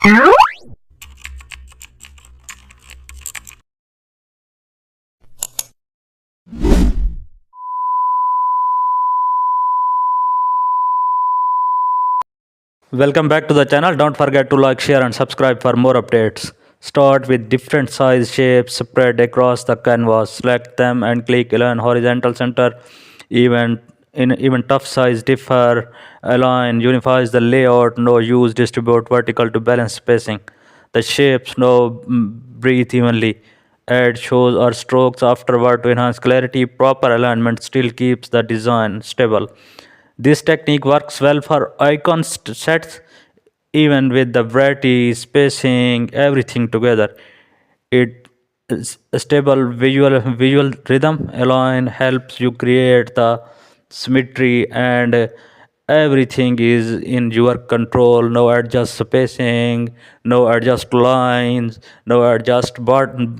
Welcome back to the channel. Don't forget to like, share and subscribe for more updates. Start with different size shapes spread across the canvas. Select them and click align horizontal center. Even tough size differ. Align unifies the layout. No use distribute vertical to balance spacing. The shapes now breathe evenly. Add shows or strokes afterward to enhance clarity. Proper alignment still keeps the design stable. This technique works well for icon sets, even with the variety, spacing, everything together. It is a stable visual rhythm. Align helps you create the symmetry, and everything is in your control. No adjust spacing, no adjust lines, no adjust button.